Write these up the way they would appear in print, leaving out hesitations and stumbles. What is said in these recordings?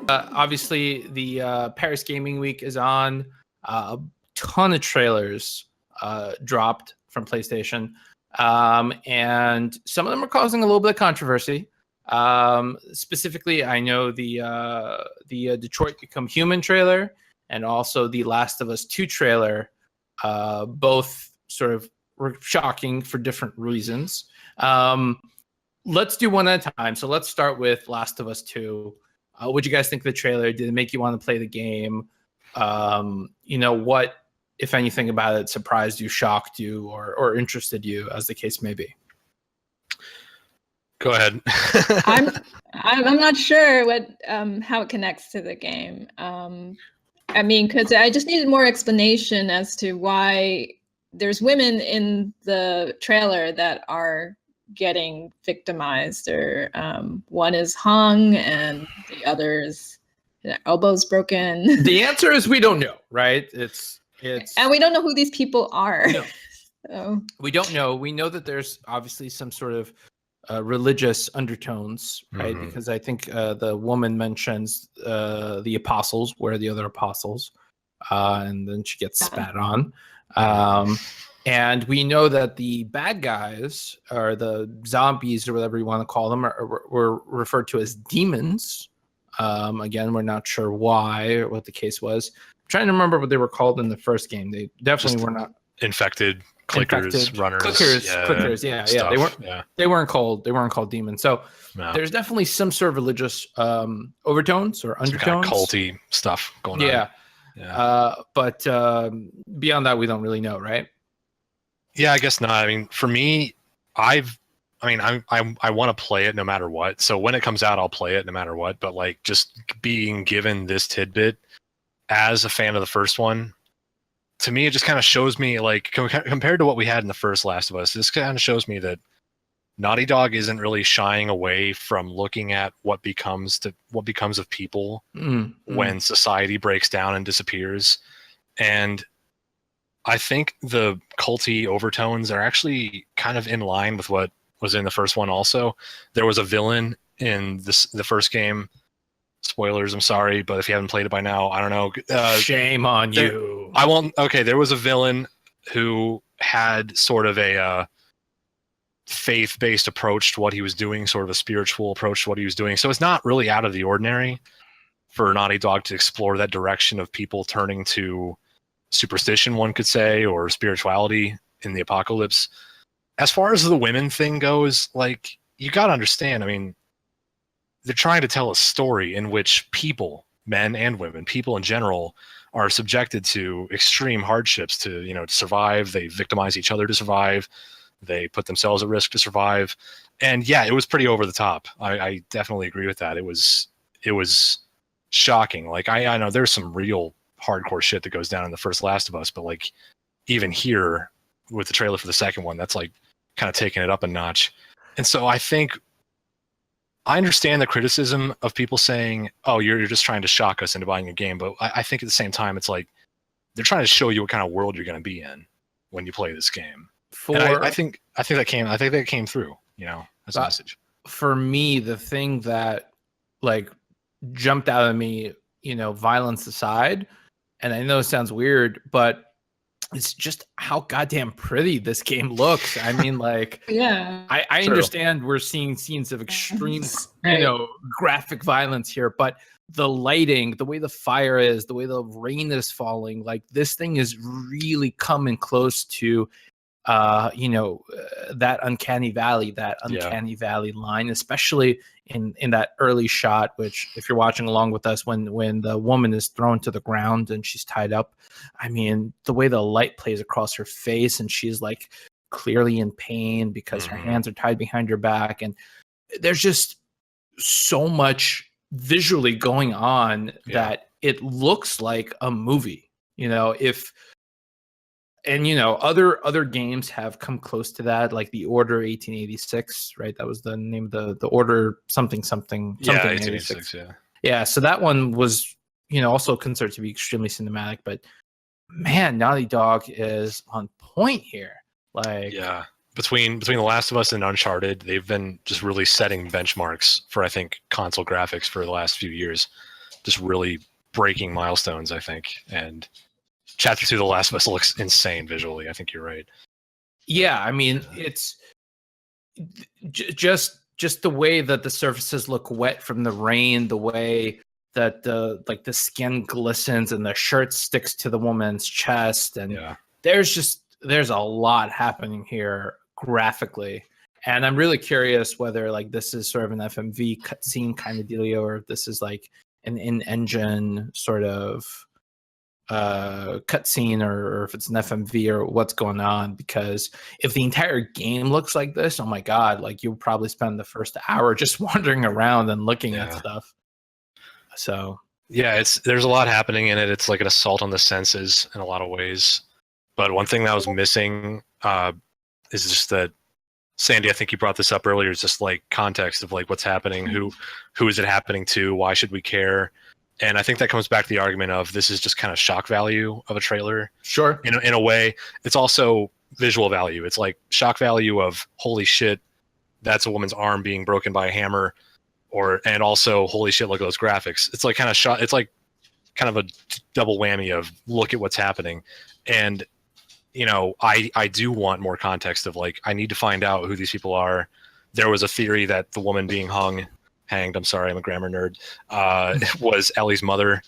Obviously, the Paris Gaming Week is on. A ton of trailers dropped from PlayStation, and some of them are causing a little bit of controversy. Specifically, I know the Detroit Become Human trailer and also the Last of Us 2 trailer, both sort of were shocking for different reasons. Let's do one at a time. So let's start with Last of Us 2. What do you guys think of the trailer? Did it make you want to play the game? What, if anything about it, surprised you, shocked you, or interested you, as the case may be? Go ahead. I'm not sure how it connects to the game. Because I just needed more explanation as to why there's women in the trailer that are getting victimized, or one is hung and the other's elbow's broken. The answer is we don't know, right? It's and we don't know who these people are. No. So. We don't know. We know that there's obviously some sort of religious undertones, right? Mm-hmm. Because I think the woman mentions the apostles. Where are the other apostles? And then she gets spat on. And we know that the bad guys, or the zombies, or whatever you want to call them, were referred to as demons. Again, we're not sure why or what the case was. I'm trying to remember what they were called in the first game. They definitely were not infected. Clickers, runners, clickers. Yeah. They weren't called demons. So there's definitely some sort of religious overtones or undertones, some kind of culty stuff going on. But beyond that, we don't really know, right? Yeah, I guess not. I mean, for me, I want to play it no matter what. So when it comes out, I'll play it no matter what. But like, just being given this tidbit as a fan of the first one, to me, it just kind of shows me, like, compared to what we had in the first Last of Us, this kind of shows me that Naughty Dog isn't really shying away from looking at what becomes of people when society breaks down and disappears. And I think the culty overtones are actually kind of in line with what was in the first one also. There was a villain in the first game. Spoilers, I'm sorry, but if you haven't played it by now, I don't know. Shame on you. I won't. Okay, there was a villain who had sort of a faith-based approach to what he was doing, sort of a spiritual approach to what he was doing. So it's not really out of the ordinary for Naughty Dog to explore that direction of people turning to superstition, one could say, or spirituality in the apocalypse. As far as the women thing goes, like, you got to understand, I mean, they're trying to tell a story in which people, men and women, people in general, are subjected to extreme hardships to survive. They victimize each other to survive. They put themselves at risk to survive. And yeah, it was pretty over the top. I definitely agree with that. It was shocking. Like, I know there's some real hardcore shit that goes down in the first Last of Us, but like, even here with the trailer for the second one, that's like kind of taking it up a notch. And so I think I understand the criticism of people saying, oh, you're just trying to shock us into buying a game. But I think at the same time, it's like they're trying to show you what kind of world you're going to be in when you play this game. And I think that came through, as a message. For me, the thing that like jumped out at me, violence aside, and I know it sounds weird, but it's just how goddamn pretty this game looks. I mean, like, yeah, I understand we're seeing scenes of extreme, graphic violence here, but the lighting, the way the fire is, the way the rain is falling, like, this thing is really coming close to, that uncanny valley line, especially in that early shot, which, if you're watching along with us, when the woman is thrown to the ground and she's tied up, I mean, the way the light plays across her face and she's like clearly in pain because her hands are tied behind her back, and there's just so much visually going on that it looks like a movie. Other games have come close to that, like The Order 1886, right? That was the name of the Order something 1886. Yeah. So that one was, also considered to be extremely cinematic, but man, Naughty Dog is on point here. Like, yeah, between The Last of Us and Uncharted, they've been just really setting benchmarks for, I think, console graphics for the last few years. just really breaking milestones, I think. And Chapter 2, The Last of Us, looks insane visually. I think you're right. Yeah, I mean, it's just the way that the surfaces look wet from the rain, the way that the skin glistens and the shirt sticks to the woman's chest, and there's a lot happening here graphically. And I'm really curious whether like this is sort of an FMV cutscene kind of dealio, or if this is like an in-engine sort of cutscene, or if it's an FMV or what's going on. Because if the entire game looks like this, oh my god, like you'll probably spend the first hour just wandering around and looking at stuff. So yeah, there's a lot happening in it. It's like an assault on the senses in a lot of ways. But one thing that was missing is just that, Sandy, I think you brought this up earlier, is just like context of like what's happening, who is it happening to, why should we care? And I think that comes back to the argument of this is just kind of shock value of a trailer. Sure. In a way, it's also visual value. It's like shock value of holy shit, that's a woman's arm being broken by a hammer, and also holy shit, look at those graphics. It's like kind of it's like kind of a double whammy of look at what's happening. And I do want more context of like, I need to find out who these people are. There was a theory that the woman being hanged, I'm sorry, I'm a grammar nerd, was Ellie's mother.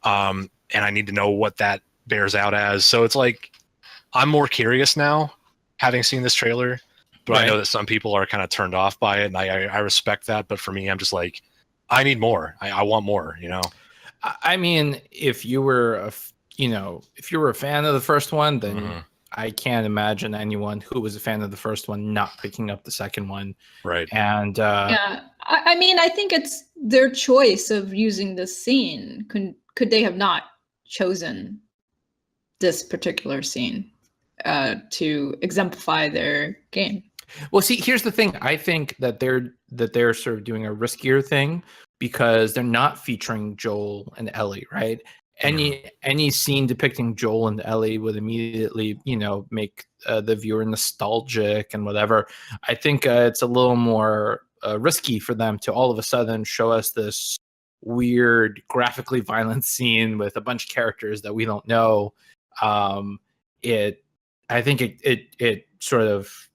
And I need to know what that bears out as. So it's like, I'm more curious now, having seen this trailer, but I know that some people are kind of turned off by it, and I respect that. But for me, I'm just like, I need more. I want more, I mean, if you were a fan of the first one, then I can't imagine anyone who was a fan of the first one not picking up the second one. Right. And yeah, I mean, I think it's their choice of using this scene. Could they have not chosen this particular scene to exemplify their game? Well, see, here's the thing. I think that they're sort of doing a riskier thing because they're not featuring Joel and Ellie, right? Any scene depicting Joel and Ellie would immediately, make the viewer nostalgic and whatever. I think it's a little more risky for them to all of a sudden show us this weird, graphically violent scene with a bunch of characters that we don't know. I think it sort of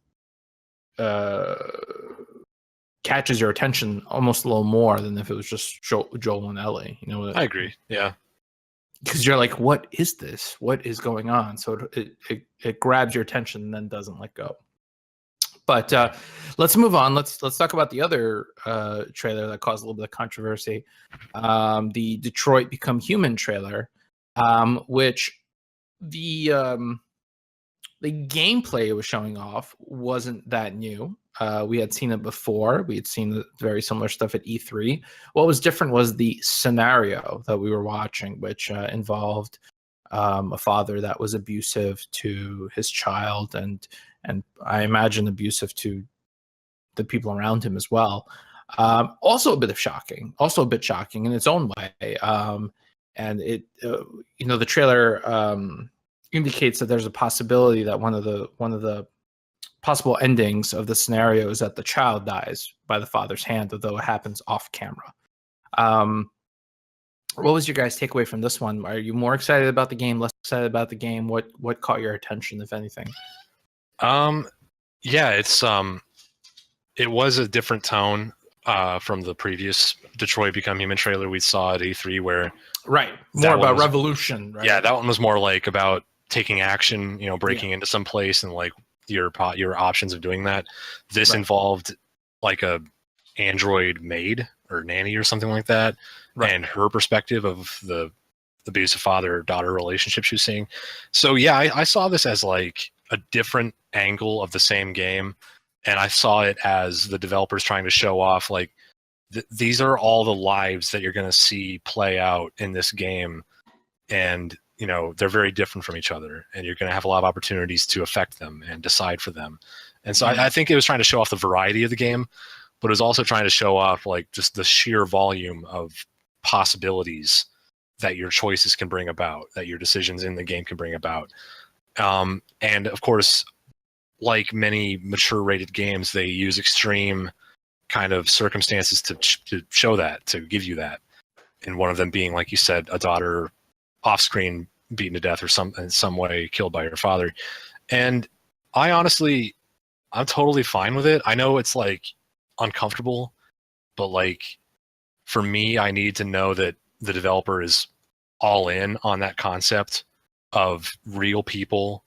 catches your attention almost a little more than if it was just Joel and Ellie. I agree. Yeah. Because you're like, what is this? What is going on? So it grabs your attention and then doesn't let go. But let's move on. Let's talk about the other trailer that caused a little bit of controversy, the Detroit Become Human trailer, which the gameplay it was showing off wasn't that new. We had seen it before. We had seen very similar stuff at E3. What was different was the scenario that we were watching, which involved a father that was abusive to his child, and I imagine abusive to the people around him as well. Also a bit shocking in its own way. And it, the trailer indicates that there's a possibility that one of the possible endings of the scenario is that the child dies by the father's hand, although it happens off camera. What was your guys' takeaway from this one? Are you more excited about the game, less excited about the game? What caught your attention, if anything? Yeah, it was a different tone from the previous Detroit Become Human trailer we saw at E3, where more about revolution. Right? Yeah, that one was more like about taking action, breaking into some place and like your options of doing that. This involved like a android maid or nanny or something like that, and her perspective of the abusive father-daughter relationship she was seeing. So yeah, I saw this as like a different angle of the same game, and I saw it as the developers trying to show off like these are all the lives that you're going to see play out in this game, and they're very different from each other, and you're going to have a lot of opportunities to affect them and decide for them. And so I think it was trying to show off the variety of the game, but it was also trying to show off like just the sheer volume of possibilities that your choices can bring about, that your decisions in the game can bring about. And of course, like many mature rated games, they use extreme kind of circumstances to show that, to give you that. and one of them being, like you said, a daughter off screen beaten to death or in some way killed by her father. And I honestly, I'm totally fine with it. I know it's like uncomfortable, but like for me, I need to know that the developer is all in on that concept of real people,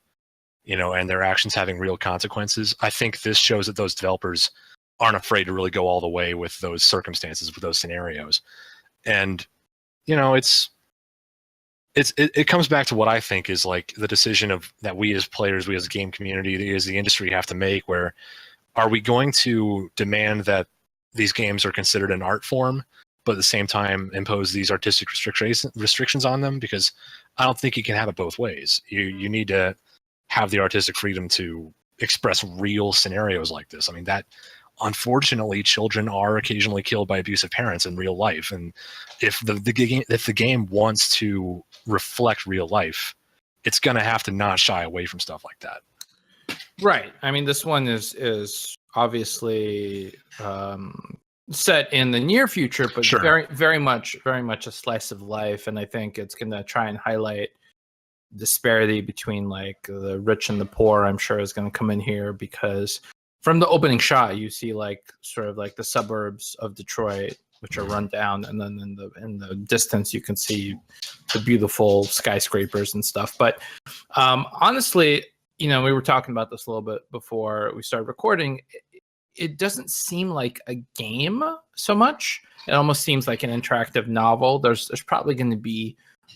you know, and their actions having real consequences. I think this shows that those developers aren't afraid to really go all the way with those circumstances, with those scenarios. And, you know, it comes back to what I think is like the decision of that we as players, we as a game community, as the industry have to make, where are we going to demand that these games are considered an art form, but at the same time impose these artistic restrictions on them? Because I don't think you can have it both ways. You need to have the artistic freedom to express real scenarios like this. I mean, that unfortunately children are occasionally killed by abusive parents in real life, and if the game wants to reflect real life, it's going to have to not shy away from stuff like that. Right. I mean, this one is obviously set in the near future, but Sure. very much a slice of life, and I think it's going to try and highlight disparity between like the rich and the poor. I'm sure is going to come in here, because from the opening shot you see like sort of like the suburbs of Detroit, which are run down, and then in the distance you can see the beautiful skyscrapers and stuff. But honestly, you know, we were talking about this a little bit before we started recording. It doesn't seem like a game so much. It almost seems like an interactive novel. There's probably going to be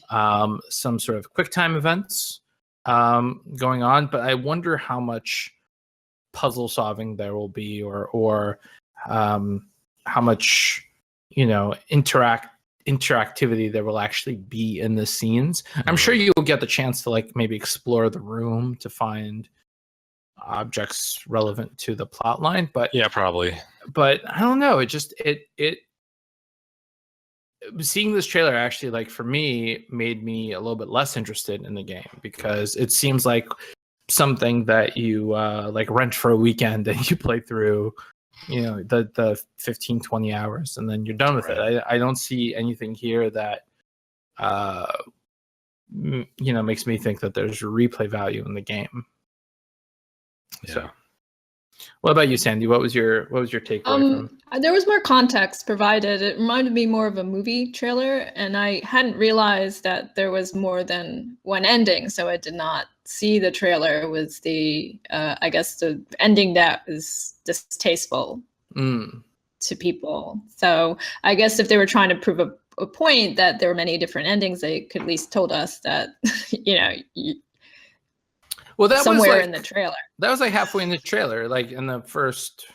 some sort of quick time events going on, but I wonder how much puzzle solving there will be, or how much, you know, interactivity there will actually be in the scenes. I'm sure you'll get the chance to like maybe explore the room to find objects relevant to the plot line, but Yeah, probably. but I don't know. It just seeing this trailer actually, like, for me, made me a little bit less interested in the game, because it seems like something that you like rent for a weekend and you play through, you know, the 15-20 hours and then you're done with Right. it. I don't see anything here that you know, makes me think that there's replay value in the game. Yeah. So what about you, Sandy? What was your takeaway from? There was more context provided. It reminded me more of a movie trailer, and I hadn't realized that there was more than one ending, so I did not see the trailer. It was the I guess the ending that was distasteful to people. So I guess if they were trying to prove a point that there were many different endings, they could at least told us that, you know, Well, that somewhere was like, in the trailer. That was like halfway in the trailer, like in the first,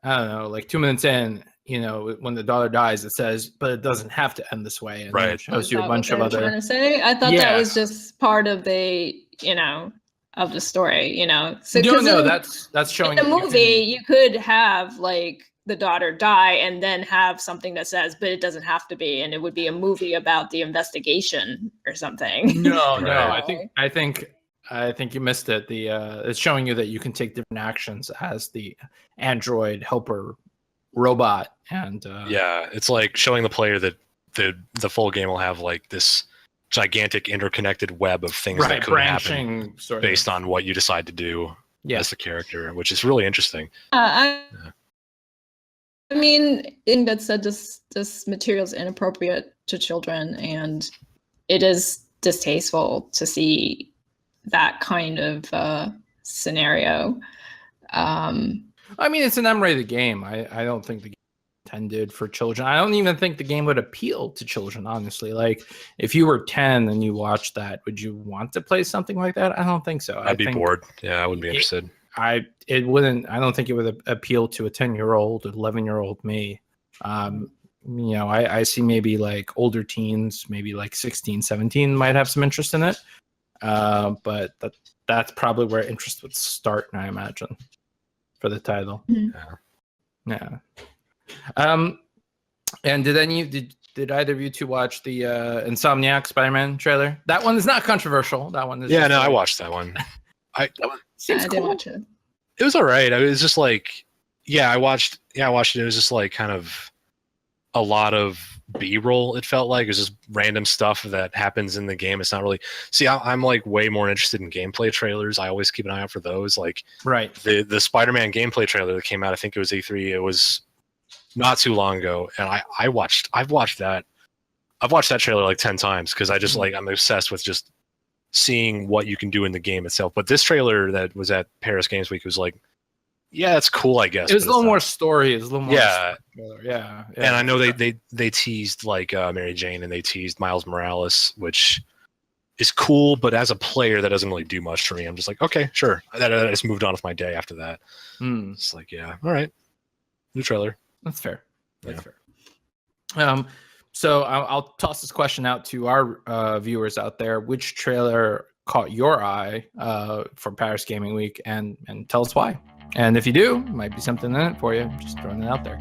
I don't know, like 2 minutes in, you know, when the daughter dies, it says, but it doesn't have to end this way. And then it shows you a bunch of other. Trying to say? I thought Yeah. that was just part of the, you know, of the story, you know. So No, that's showing. In the movie, you could have like the daughter die and then have something that says, but it doesn't have to be, and it would be a movie about the investigation or something. No, Right. I think you missed it. It's showing you that you can take different actions as the android helper robot, and Yeah, it's like showing the player that the full game will have like this gigantic interconnected web of things that could happen based on what you decide to do as the character, which is really interesting. I mean, in that said, this material is inappropriate to children, and it is distasteful to see that kind of scenario. I mean, it's an M-rated game. I don't think the game is intended for children. I don't even think the game would appeal to children, honestly. Like, if you were 10 and you watched that, would you want to play something like that? I don't think so. I'd be bored. Yeah, I wouldn't be interested. I don't think it would appeal to a 10-year-old, 11-year-old me. You know, I see maybe like older teens, maybe like 16, 17 might have some interest in it. But that's probably where interest would start, I imagine, for the title. Yeah. And did either of you two watch the Insomniac Spider-Man trailer? That one is not controversial. That one is. Yeah, no, I watched that one. That one seems cool. I did watch it. It was all right. I was just like, I watched it. It was just like kind of a lot of B-roll. It felt like it was just random stuff that happens in the game. It's not really. See, I'm like way more interested in gameplay trailers. I always keep an eye out for those. Like the Spider-Man gameplay trailer that came out. I think it was E3. It was not too long ago, and I've watched that trailer like 10 times because I just I'm obsessed with just seeing what you can do in the game itself. But this trailer that was at Paris Games Week was like, yeah, it's cool, I guess. It was a little more story. It was a little more. Yeah. And I know they teased like Mary Jane and they teased Miles Morales, which is cool, but as a player, that doesn't really do much for me. I'm just like, okay, sure. I just moved on with my day after that. It's like, yeah, all right, new trailer. That's fair. That's fair. So I'll toss this question out to our viewers out there. Which trailer caught your eye for Paris Gaming Week, and tell us why. And if you do, might be something in it for you. Just throwing it out there.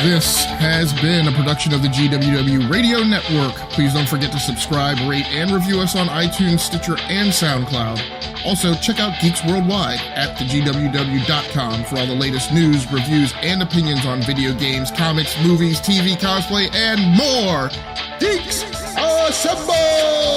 This has been a production of the GWW Radio Network. Please don't forget to subscribe, rate, and review us on iTunes, Stitcher, and SoundCloud. Also, check out Geeks Worldwide at thegww.com for all the latest news, reviews, and opinions on video games, comics, movies, TV, cosplay, and more. Geeks Assemble!